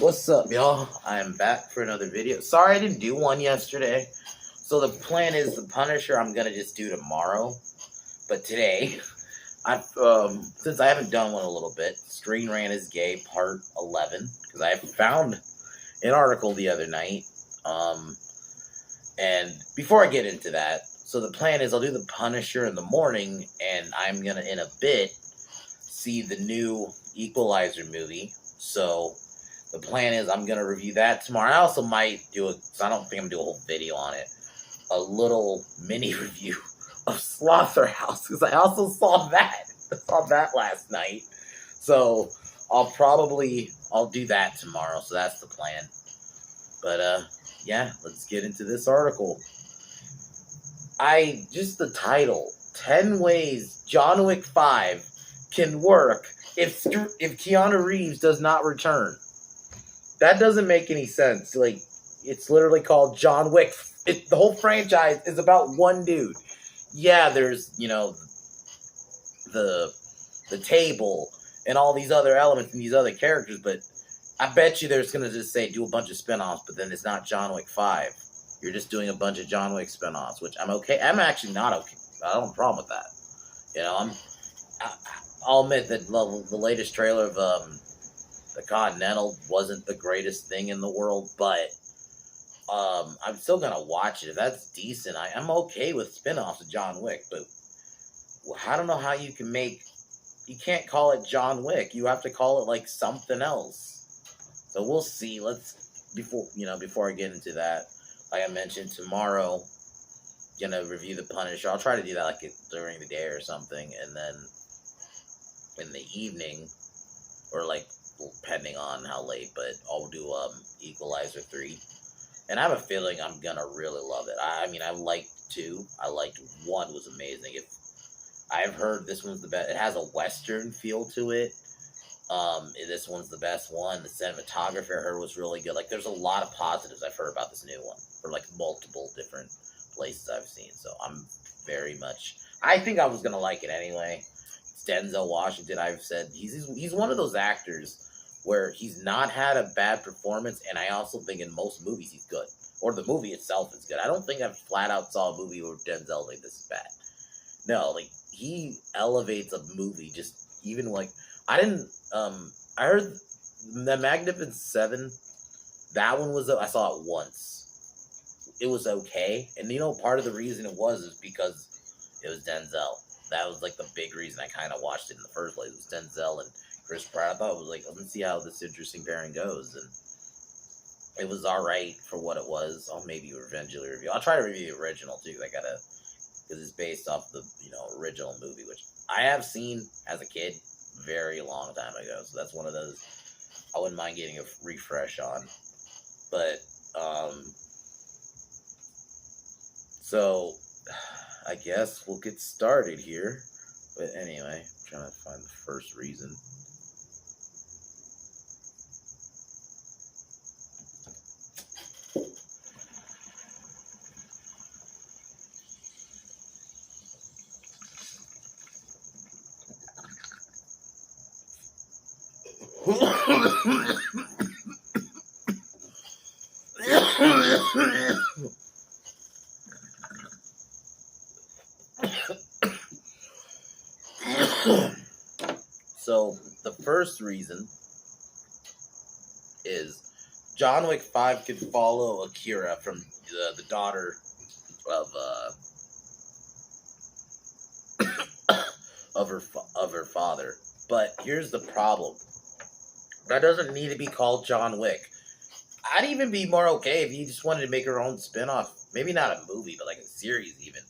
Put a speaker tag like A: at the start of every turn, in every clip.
A: What's up, y'all? I am back for another video. Sorry I didn't do one yesterday. So the plan is the Punisher I'm gonna just do tomorrow. But today, since I haven't done one in a little bit, Screenrant is Gay Part 11. Because I found an article the other night. And before I get into that, so the plan is I'll do the Punisher in the morning, and I'm gonna, in a bit, see the new Equalizer movie. So the plan is I'm going to review that tomorrow. I also might do it, because I don't think I'm going to do a whole video on it, a little mini review of Slaughterhouse, because I also saw that. I saw that last night. So I'll do that tomorrow. So that's the plan. But, yeah, let's get into this article. Just the title, 10 Ways John Wick 5 Can Work if Keanu Reeves does not return. That doesn't make any sense. Like, it's literally called John Wick. The whole franchise is about one dude. Yeah, there's, the table and all these other elements and these other characters, but I bet you there's going to just say do a bunch of spinoffs, but then it's not John Wick 5. You're just doing a bunch of John Wick spinoffs, which I'm okay. I'm actually not okay. I don't have a problem with that. I'll admit that the latest trailer of the Continental wasn't the greatest thing in the world, but I'm still gonna watch it. If that's decent, I'm okay with spin-offs of John Wick, but I don't know how you can't call it John Wick. You have to call it like something else. So we'll see. Before I get into that, like I mentioned, tomorrow, gonna review the Punisher. I'll try to do that during the day or something, and then in the evening, or depending on how late, but I'll do Equalizer 3. And I have a feeling I'm gonna really love it. I liked 2. I liked 1 was amazing. I've heard this one's the best. It has a Western feel to it. This one's the best one. The cinematography I heard was really good. There's a lot of positives I've heard about this new one for multiple different places I've seen. So I'm very much, I think I was gonna like it anyway. Denzel Washington, I've said, he's one of those actors where he's not had a bad performance, and I also think in most movies he's good. Or the movie itself is good. I don't think I've flat out saw a movie where Denzel's like, this is bad. No, he elevates a movie just even I heard The Magnificent Seven, that one I saw it once. It was okay, and part of the reason it was because it was Denzel. That was the big reason I kind of watched it in the first place. It was Denzel and Chris Pratt. I thought it was let's see how this interesting pairing goes, and it was all right for what it was. I'll maybe eventually review. I'll try to review the original too. Because it's based off the original movie, which I have seen as a kid, very long time ago. So that's one of those I wouldn't mind getting a refresh on. But so I guess we'll get started here. But anyway, I'm trying to find the first reason. So, the first reason is John Wick 5 could follow Akira from the daughter of her father. But here's the problem. That doesn't need to be called John Wick. I'd even be more okay if you just wanted to make her own spin-off. Maybe not a movie, but a series even.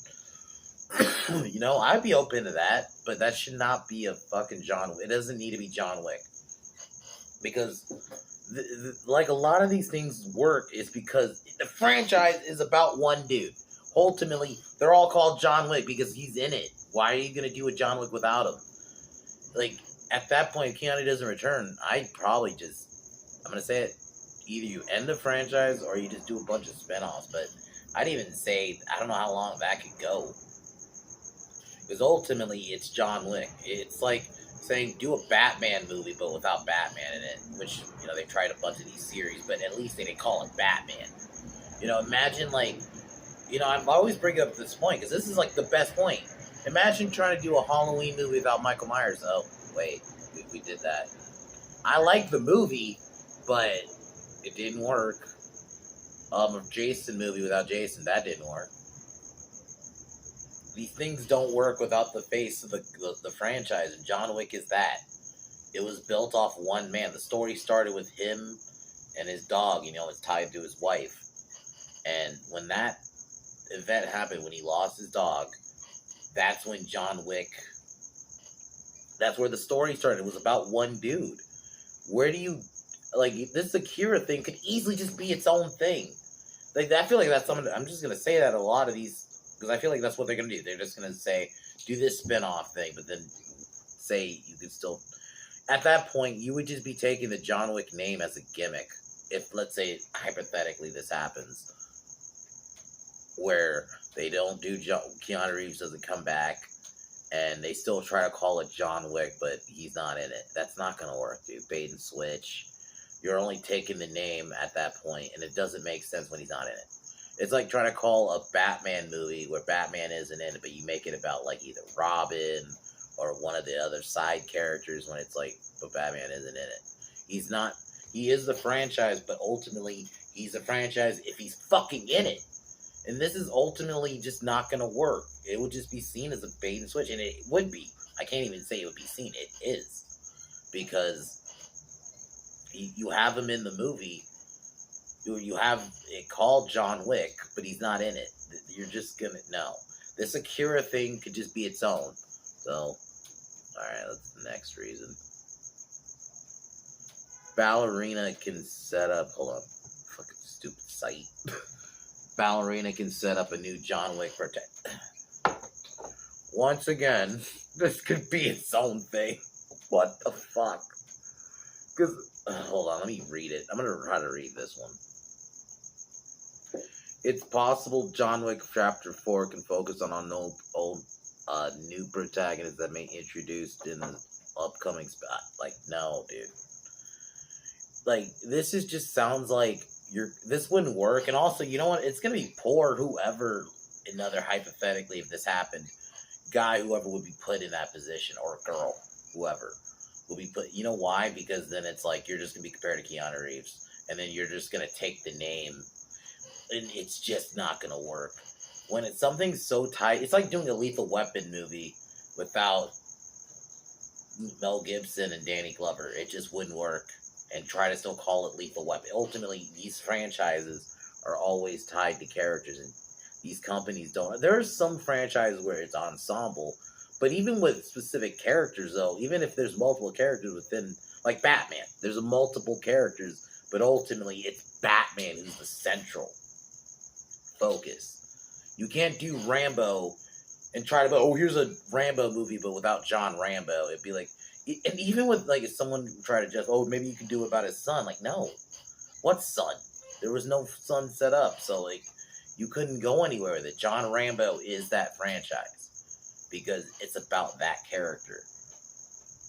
A: I'd be open to that, but that should not be a fucking John Wick. It doesn't need to be John Wick. Because, a lot of these things work is because the franchise is about one dude. Ultimately, they're all called John Wick because he's in it. Why are you going to do a John Wick without him? At that point, if Keanu doesn't return, I'd probably I'm going to say it, either you end the franchise or you just do a bunch of spinoffs. But I'd even say, I don't know how long that could go. Because ultimately, it's John Wick. It's like saying, do a Batman movie, but without Batman in it. which, you know, they tried a bunch of these series, but at least they didn't call it Batman. You know, imagine, like, you know, I'm always bringing up this point because this is like the best point. Imagine trying to do a Halloween movie without Michael Myers. Oh, wait, we did that. I like the movie, but it didn't work. A Jason movie without Jason, that didn't work. These things don't work without the face of the franchise, and John Wick is that. It was built off one man. The story started with him and his dog, you know, it's tied to his wife. And when that event happened, when he lost his dog, that's when John Wick, that's where the story started. It was about one dude. Where do you, like, this Akira thing could easily just be its own thing. Like, I feel like that's something, I'm just going to say that a lot of these, because I feel like that's what they're going to do. They're just going to say, do this spin-off thing, but then say you could still, at that point, you would just be taking the John Wick name as a gimmick. If, let's say, hypothetically, this happens, where they don't do, Keanu Reeves doesn't come back, and they still try to call it John Wick, but he's not in it. That's not going to work, dude. Bait and switch. You're only taking the name at that point, and it doesn't make sense when he's not in it. It's like trying to call a Batman movie where Batman isn't in it, but you make it about, like, either Robin or one of the other side characters when it's like, but Batman isn't in it. He's not, he is the franchise, but ultimately, he's a franchise if he's fucking in it. And this is ultimately just not going to work. It would just be seen as a bait and switch, and it would be. I can't even say it would be seen. It is. Because you have him in the movie, you have it called John Wick, but he's not in it. You're just going to, no. This Akira thing could just be its own. So, alright, that's the next reason. Ballerina can set up, hold on, fucking stupid site. Ballerina can set up a new John Wick protect. Once again, this could be its own thing. What the fuck? Because, hold on, let me read it. I'm going to try to read this one. It's possible John Wick Chapter 4 can focus on new protagonists that may be introduced in the upcoming spot. Like, no, dude. Like, this is just sounds like this wouldn't work. And also, you know what? It's going to be poor whoever, hypothetically, if this happened, whoever would be put in that position, or a girl, whoever, will be put. You know why? Because then it's like, you're just going to be compared to Keanu Reeves. And then you're just going to take the name, and it's just not going to work. When it's something so tight, it's like doing a Lethal Weapon movie without Mel Gibson and Danny Glover. It just wouldn't work. And try to still call it Lethal Weapon. Ultimately, these franchises are always tied to characters, and these companies don't. There are some franchises where it's ensemble, but even with specific characters, though, even if there's multiple characters within, like Batman, there's multiple characters, but ultimately it's Batman who's the central focus. You can't do Rambo and try to, here's a Rambo movie, but without John Rambo. It'd be like, and even with, like, if someone tried to just, maybe you could do it about his son. Like, no. What son? There was no son set up. So, like, you couldn't go anywhere with it. John Rambo is that franchise. Because it's about that character.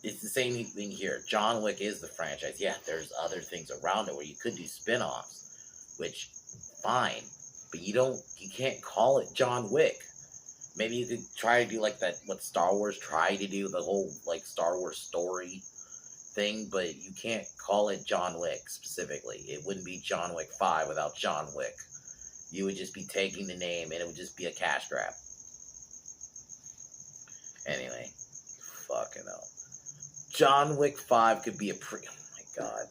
A: It's the same thing here. John Wick is the franchise. Yeah, there's other things around it where you could do spin-offs. Which, fine. But you can't call it John Wick. Maybe you could try to do like that, what Star Wars tried to do, the whole like Star Wars story thing, but you can't call it John Wick specifically. It wouldn't be John Wick 5 without John Wick. You would just be taking the name and it would just be a cash grab. Anyway, fucking hell. John Wick 5 could be a oh my god.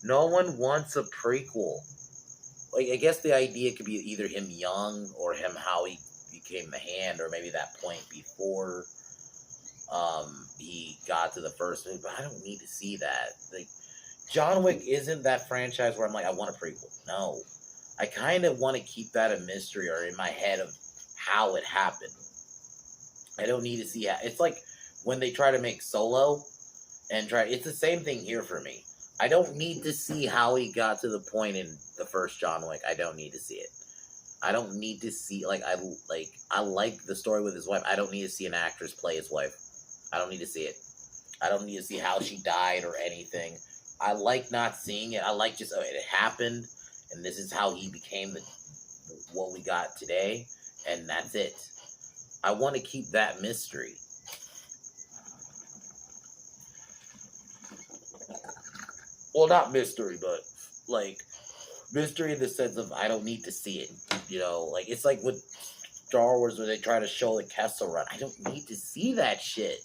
A: No one wants a prequel. Like, I guess the idea could be either him young or him how he became the Hand, or maybe that point before he got to the first movie, but I don't need to see that. Like, John Wick isn't that franchise where I'm like, I want a prequel. No. I kind of want to keep that a mystery, or in my head, of how it happened. I don't need to see how. It's like when they try to make Solo, it's the same thing here for me. I don't need to see how he got to the point in the first John Wick. I don't need to see it. I don't need to see, I like the story with his wife. I don't need to see an actress play his wife. I don't need to see it. I don't need to see how she died or anything. I like not seeing it. I like just it happened, and this is how he became what we got today, and that's it. I want to keep that mystery. Well, not mystery, but like mystery in the sense of I don't need to see it. Like it's like with Star Wars where they try to show the Kessel Run. I don't need to see that shit.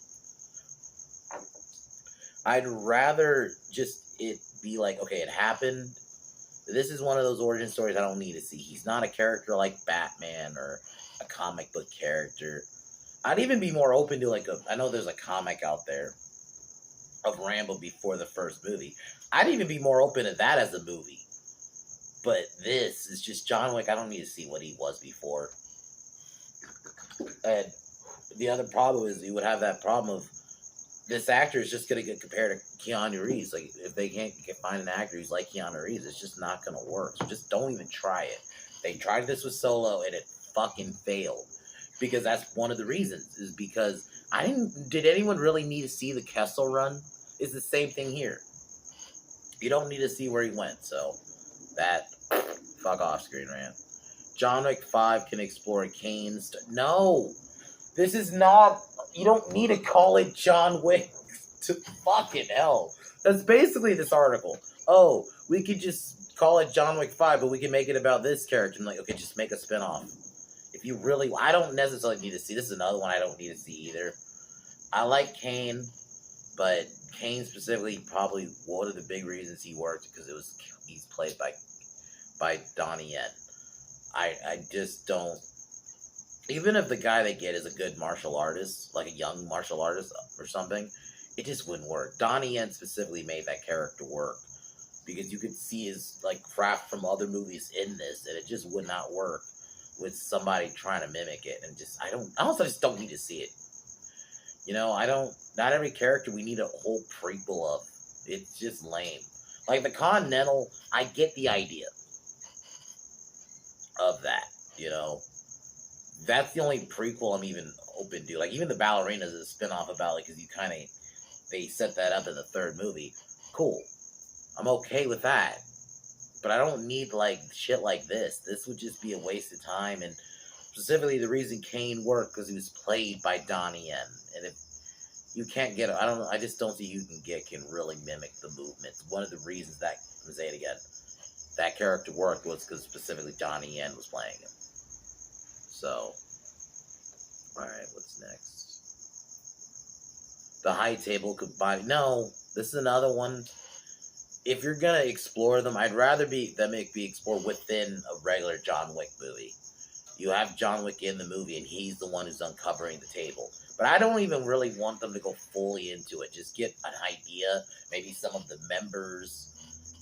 A: I'd rather just it be like, okay, it happened. This is one of those origin stories I don't need to see. He's not a character like Batman or a comic book character. I'd even be more open to I know there's a comic out there of Rambo before the first movie. I'd even be more open to that as a movie. But this is just John Wick. I don't need to see what he was before. And the other problem is you would have that problem of this actor is just going to get compared to Keanu Reeves. Like, if they can't find an actor who's like Keanu Reeves, it's just not going to work. So just don't even try it. They tried this with Solo, and it fucking failed. Because that's one of the reasons, is because did anyone really need to see the Kessel Run? It's the same thing here. You don't need to see where he went, so fuck off, Screenrant. John Wick 5 can explore Kane's... No! This is not... You don't need to call it John Wick to fucking hell. That's basically this article. Oh, we could just call it John Wick 5, but we can make it about this character. I'm like, okay, just make a spinoff. If you really... I don't necessarily need to see. This is another one I don't need to see either. I like Kane, but Kane specifically, probably one of the big reasons he worked, because he's played by Donnie Yen. I just don't... Even if the guy they get is a good martial artist, like a young martial artist or something, it just wouldn't work. Donnie Yen specifically made that character work, because you could see his craft from other movies in this, and it just would not work with somebody trying to mimic it. And just I also just don't need to see it. Not every character we need a whole prequel of. It's just lame. Like the Continental, I get the idea of that, That's the only prequel I'm even open to. Like, even the Ballerina is a spin-off about it, because they set that up in the third movie. Cool. I'm okay with that. But I don't need, shit like this. This would just be a waste of time, and specifically the reason Kane worked, because he was played by Donnie Yen. And if you can't get... I just don't see who can really mimic the movements. One of the reasons that... I'm going to say it again. That character worked was because specifically Donnie Yen was playing him. So, alright, what's next? The high table combined. No, this is another one. If you're gonna explore them, I'd rather them be explored within a regular John Wick movie. You have John Wick in the movie, and he's the one who's uncovering the table. But I don't even really want them to go fully into it. Just get an idea, maybe some of the members.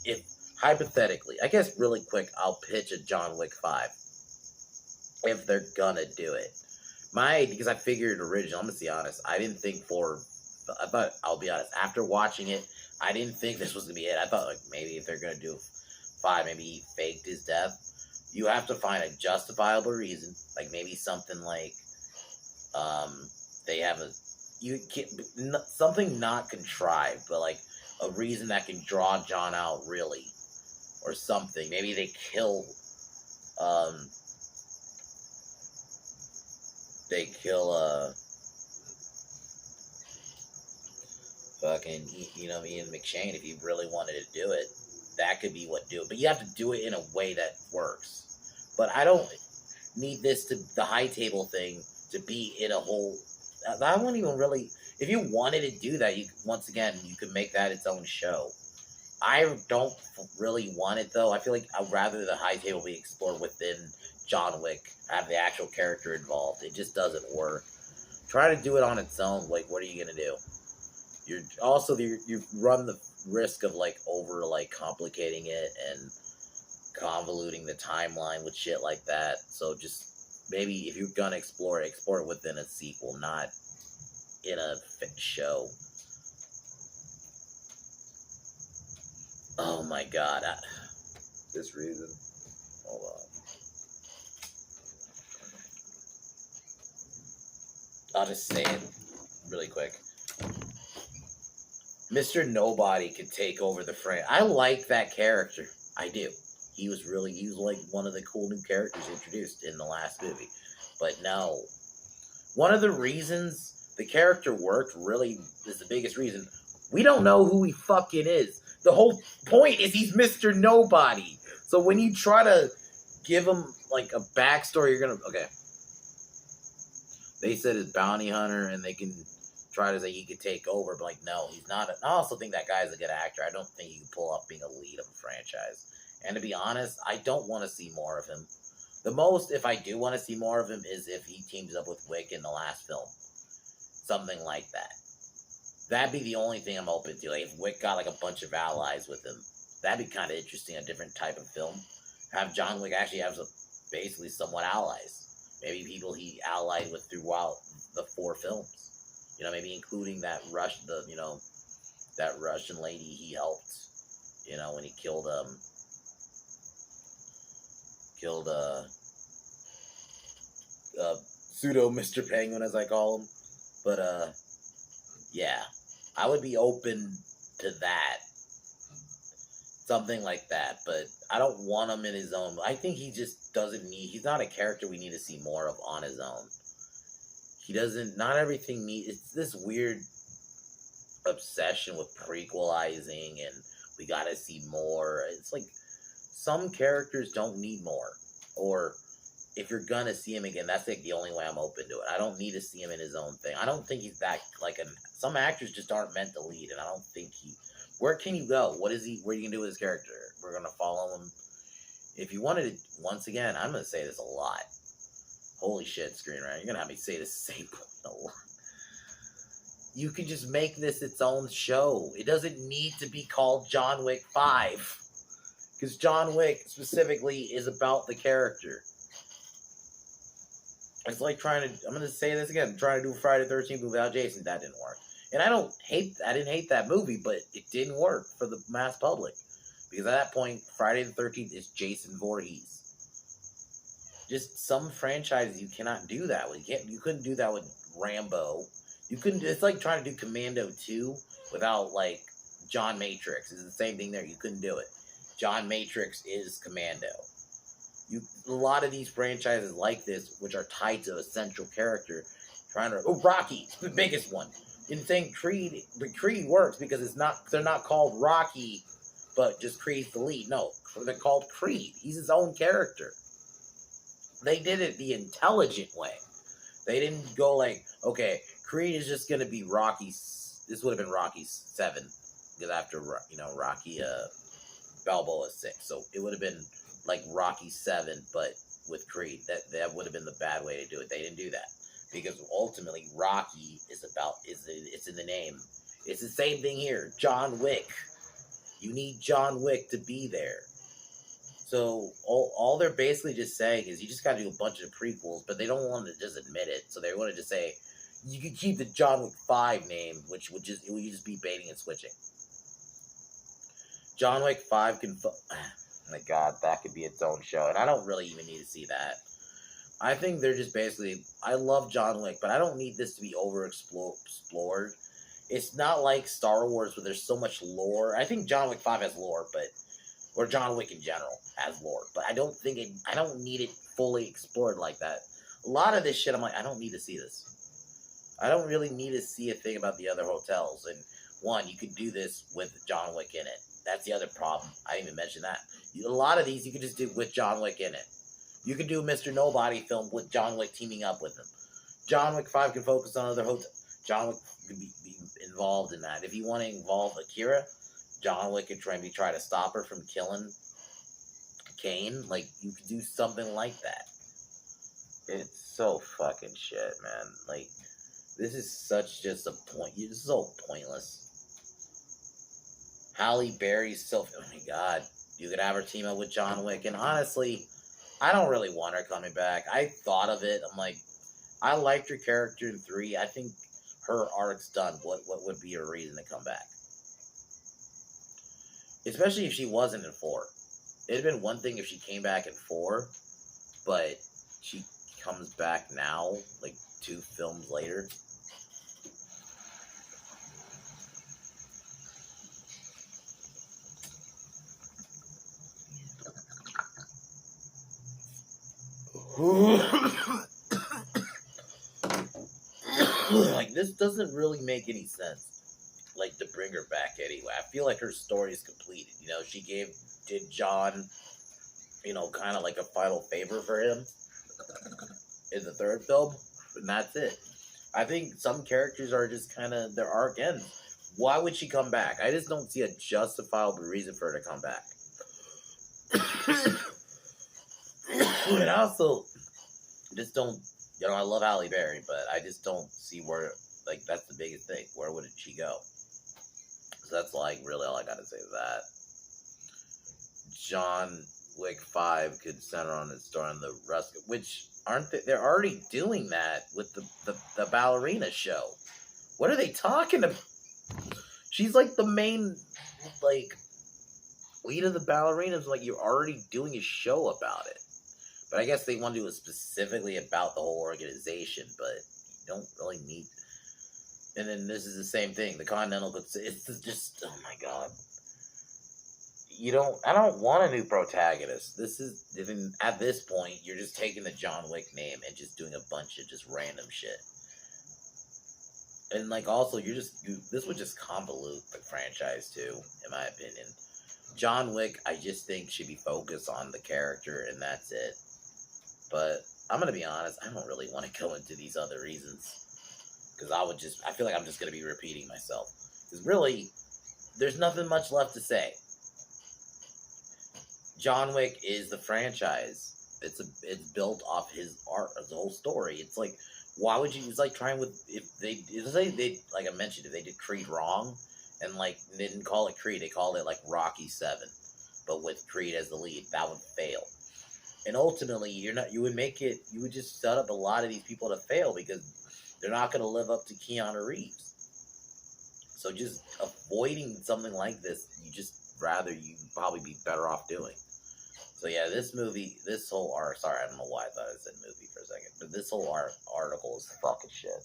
A: If, hypothetically, I guess really quick, I'll pitch a John Wick 5. If they're gonna do it. Because I figured originally, I'm gonna be honest, I'll be honest, after watching it, I didn't think this was gonna be it. I thought, maybe if they're gonna do 5, maybe he faked his death. You have to find a justifiable reason, maybe something they have something not contrived, but a reason that can draw John out, really. Or something. Maybe they kill, fucking, Ian McShane, if he really wanted to do it. That could be what do it. But you have to do it in a way that works. But I don't need the high table thing to be in a whole... I wouldn't even really... If you wanted to do that, you could make that its own show. I don't really want it, though. I feel like I'd rather the high table be explored within John Wick, have the actual character involved. It just doesn't work. Try to do it on its own. What are you gonna do? You run the risk of over complicating it and convoluting the timeline with shit like that. So just maybe if you're gonna explore it within a sequel, not in a show. Oh my god. This reason. Hold on. I'll just say it really quick. Mr. Nobody could take over the frame. I like that character. I do. He was like one of the cool new characters introduced in the last movie. But no. One of the reasons the character worked really is the biggest reason. We don't know who he fucking is. The whole point is he's Mr. Nobody. So when you try to give him like a backstory, you're gonna okay. They said it's bounty hunter, and they can try to say he could take over, but like no, he's not. I also think that guy's a good actor. I don't think he can pull off being a lead of a franchise. And to be honest, I don't want to see more of him. The most, if I do want to see more of him, is if he teams up with Wick in the last film, something like that. That'd be the only thing I'm open to. Like if Wick got like a bunch of allies with him, that'd be kind of interesting. A different type of film. Have John Wick actually have basically somewhat allies. Maybe people he allied with throughout the 4 films. You know, maybe including that that Russian lady he helped. You know, when he killed pseudo Mr. Penguin, as I call him. But yeah, I would be open to that. Something like that, but I don't want him in his own. I think he just doesn't need. He's not a character we need to see more of on his own. He doesn't. Not everything need. It's this weird obsession with prequelizing, and we gotta see more. It's like some characters don't need more, or if you're gonna see him again, that's like the only way I'm open to it. I don't need to see him in his own thing. I don't think he's that like some actors just aren't meant to lead, and I don't think he. Where can you go? What is he? What are you gonna do with his character? We're gonna follow him. If you wanted to, once again, I'm gonna say this a lot. Holy shit, Screenrant! You're gonna have me say the same point a lot. You can just make this its own show. It doesn't need to be called John Wick 5, because John Wick specifically is about the character. It's like trying to. I'm gonna say this again. Trying to do a Friday the 13th movie without Jason. That didn't work. And I didn't hate that movie, but it didn't work for the mass public. Because at that point, Friday the 13th is Jason Voorhees. Just some franchises you cannot do that with. You couldn't do that with Rambo. It's like trying to do Commando 2 without, like, John Matrix. It's the same thing there. You couldn't do it. John Matrix is Commando. A lot of these franchises like this, which are tied to a central character, Rocky, the biggest one. In saying Creed works because they're not called Rocky, but just Creed's the lead. No, they're called Creed. He's his own character. They did it the intelligent way. They didn't go like, okay, Creed is just gonna be Rocky. This would have been Rocky 7, because after Rocky Balboa 6, so it would have been like Rocky 7, but with Creed. That would have been the bad way to do it. They didn't do that. Because ultimately, Rocky it's in the name. It's the same thing here. John Wick. You need John Wick to be there. So all they're basically just saying is you just got to do a bunch of prequels, but they don't want to just admit it. So they want to just say, you could keep the John Wick 5 name, which would just be baiting and switching. John Wick 5 can... Oh my God, that could be its own show. And I don't really even need to see that. I think they're just basically... I love John Wick, but I don't need this to be overexplored. It's not like Star Wars where there's so much lore. I think John Wick 5 has lore, but... Or John Wick in general has lore. But I don't need it fully explored like that. A lot of this shit, I'm like, I don't need to see this. I don't really need to see a thing about the other hotels. And one, you could do this with John Wick in it. That's the other problem. I didn't even mention that. A lot of these you could just do with John Wick in it. You could do a Mr. Nobody film with John Wick teaming up with him. John Wick 5 can focus on other hotels. John Wick could be involved in that. If you want to involve Akira, John Wick could try to stop her from killing Kane. Like, you could do something like that. It's so fucking shit, man. Like, this is such just a point. This is so pointless. Halle Berry's so... Oh my God. You could have her team up with John Wick. And honestly, I don't really want her coming back. I thought of it. I'm like, I liked her character in 3. I think her arc's done. What would be a reason to come back? Especially if she wasn't in 4. It'd have been one thing if she came back in 4, but she comes back now, like 2 films later. Like, this doesn't really make any sense. Like, to bring her back anyway. I feel like her story is completed. You know, did John, kind of like a final favor for him in the third film, and that's it. I think some characters are just kind of their arc ends. Why would she come back? I just don't see a justifiable reason for her to come back. And also, just don't, I love Halle Berry, but I just don't see where, like, that's the biggest thing. Where would she go? So that's, like, really all I gotta say to that. John Wick 5 could center on its story on the rescue, which they're already doing that with the ballerina show. What are they talking about? She's like the main, like, lead of the ballerinas. Like, you're already doing a show about it. But I guess they want to do it specifically about the whole organization, but you don't really need. And then this is the same thing. The Continental, it's just, oh my god. I don't want a new protagonist. At this point, you're just taking the John Wick name and just doing a bunch of just random shit. And, like, also, this would just convolute the franchise, too, in my opinion. John Wick, I just think, should be focused on the character, and that's it. But I'm going to be honest, I don't really want to go into these other reasons. Because I feel like I'm just going to be repeating myself. Because really, there's nothing much left to say. John Wick is the franchise. It's built off his art, of the whole story. It's like, why would you? It's like trying if they like I mentioned, if they did Creed wrong, and like they didn't call it Creed, they called it like Rocky 7, but with Creed as the lead, that would fail. And ultimately, you would just set up a lot of these people to fail because they're not going to live up to Keanu Reeves. So just avoiding something like this, you'd probably be better off doing. So yeah, this whole art, sorry, I don't know why I thought I said movie for a second, but this whole article is fucking shit.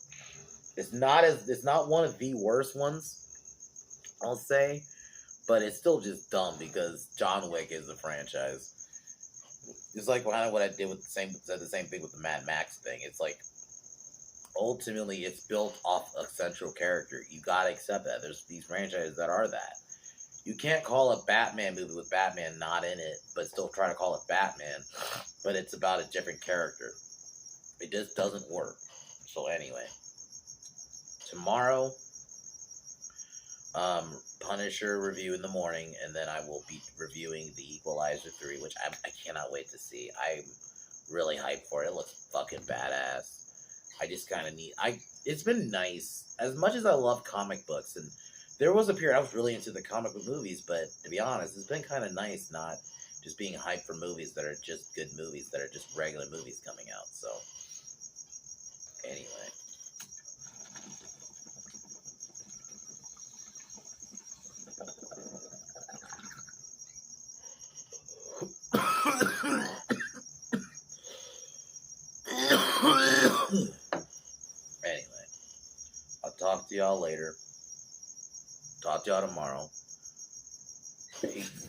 A: It's not one of the worst ones, I'll say, but it's still just dumb because John Wick is a franchise. It's like what I did said the same thing with the Mad Max thing. It's like, ultimately, it's built off a central character. You gotta accept that. There's these franchises that are that. You can't call a Batman movie with Batman not in it, but still try to call it Batman, but it's about a different character. It just doesn't work. So anyway, tomorrow, Punisher review in the morning, and then I will be reviewing The Equalizer 3, which I cannot wait to see. I'm really hyped for it. It looks fucking badass. I just kind of it's been nice. As much as I love comic books, and there was a period I was really into the comic book movies, but to be honest, it's been kind of nice not just being hyped for movies that are just good movies, that are just regular movies coming out. So, anyway. Anyway, I'll talk to y'all later. Talk to y'all tomorrow. Peace.